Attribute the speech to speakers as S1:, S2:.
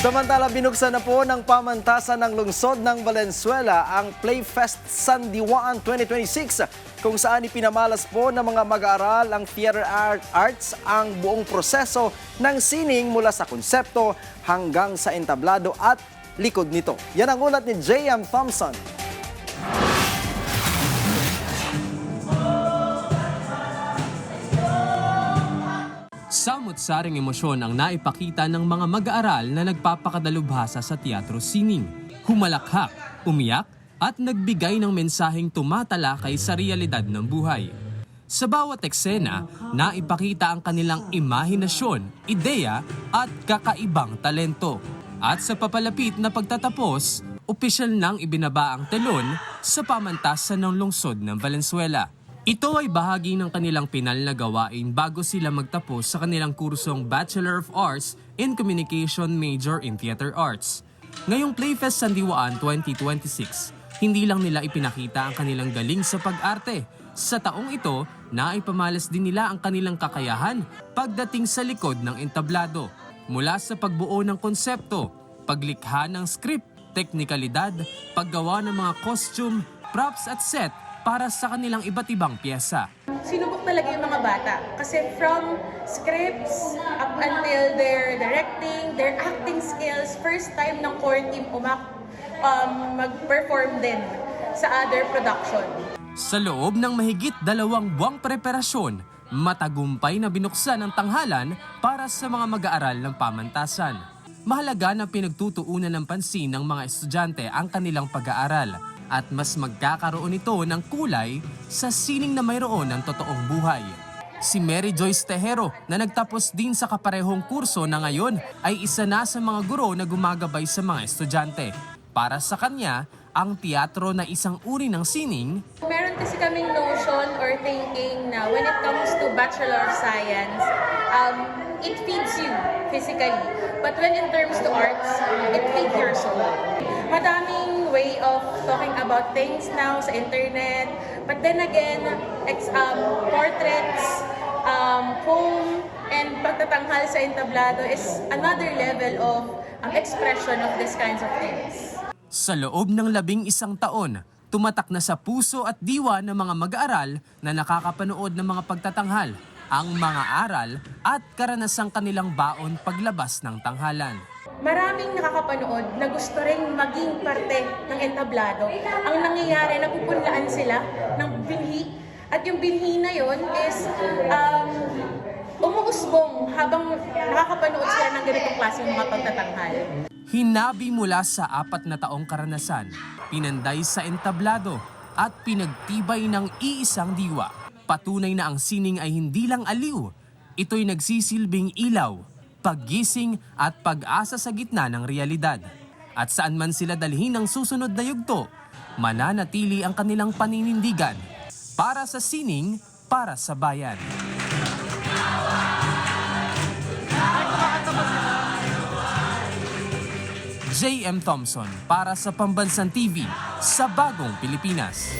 S1: Samantala, binuksan na po ng pamantasan ng lungsod ng Valenzuela ang Playfest Sandiwaan 2026 kung saan ipinamalas po ng mga mag-aaral ang theater arts ang buong proseso ng sining mula sa konsepto hanggang sa entablado at likod nito. Yan ang ulat ni J.M. Thompson.
S2: Samot-saring emosyon ang naipakita ng mga mag-aaral na nagpapakadalubhasa sa teatro sining. Humalakhak, umiyak, at nagbigay ng mensaheng tumatalakay sa realidad ng buhay. Sa bawat eksena, naipakita ang kanilang imahinasyon, ideya at kakaibang talento. At sa papalapit na pagtatapos, opisyal nang ibinaba ang telon sa pamantasan ng lungsod ng Valenzuela. Ito ay bahagi ng kanilang pinal na gawain bago sila magtapos sa kanilang kursong Bachelor of Arts in Communication Major in Theater Arts. Ngayong Playfest Sandiwaan 2026, hindi lang nila ipinakita ang kanilang galing sa pag-arte. Sa taong ito, naipamalas din nila ang kanilang kakayahan pagdating sa likod ng entablado. Mula sa pagbuo ng konsepto, paglikha ng script, teknikalidad, paggawa ng mga costume, props at set para sa kanilang iba't ibang piyesa.
S3: Sinubok talaga yung mga bata kasi from scripts up until their directing, their acting skills, first time ng core team mag-perform din sa other production.
S2: Sa loob ng mahigit 2 buwang preparasyon, matagumpay na binuksan ang tanghalan para sa mga mag-aaral ng pamantasan. Mahalaga na pinagtutuunan ng pansin ng mga estudyante ang kanilang pag-aaral at mas magkakaroon ito ng kulay sa sining na mayroon ng totoong buhay. Si Mary Joyce Tejero na nagtapos din sa kaparehong kurso na ngayon ay isa na sa mga guro na gumagabay sa mga estudyante. Para sa kanya, ang teatro na isang uri ng sining.
S3: Meron kasi kaming notion or thinking na when it comes to Bachelor of Science, it feeds you physically. But when in terms to arts, it feeds your soul. Madaming way of talking about things now sa internet. But then again, portraits, poem, and pagtatanghal sa entablado is another level of expression of these kinds of things.
S2: Sa loob ng 11 taon, tumatak na sa puso at diwa ng mga mag-aaral na nakakapanood ng mga pagtatanghal, ang mga aral at karanasang kanilang baon paglabas ng tanghalan.
S3: Maraming nakakapanood na gusto rin maging parte ng entablado. Ang nangyayari, napupunlaan sila ng binhi. At yung binhi na yon is umuusbong habang nakakapanood sila ng ganitong klaseng mga pagtatanghal.
S2: Hinabi mula sa 4 na taong karanasan, pinanday sa entablado at pinagtibay ng iisang diwa. Patunay na ang sining ay hindi lang aliw, ito'y nagsisilbing ilaw, paggising at pag-asa sa gitna ng realidad. At saan man sila dalhin ng susunod na yugto, mananatili ang kanilang paninindigan para sa sining, para sa bayan. J.M. Thompson para sa Pambansang TV sa Bagong Pilipinas.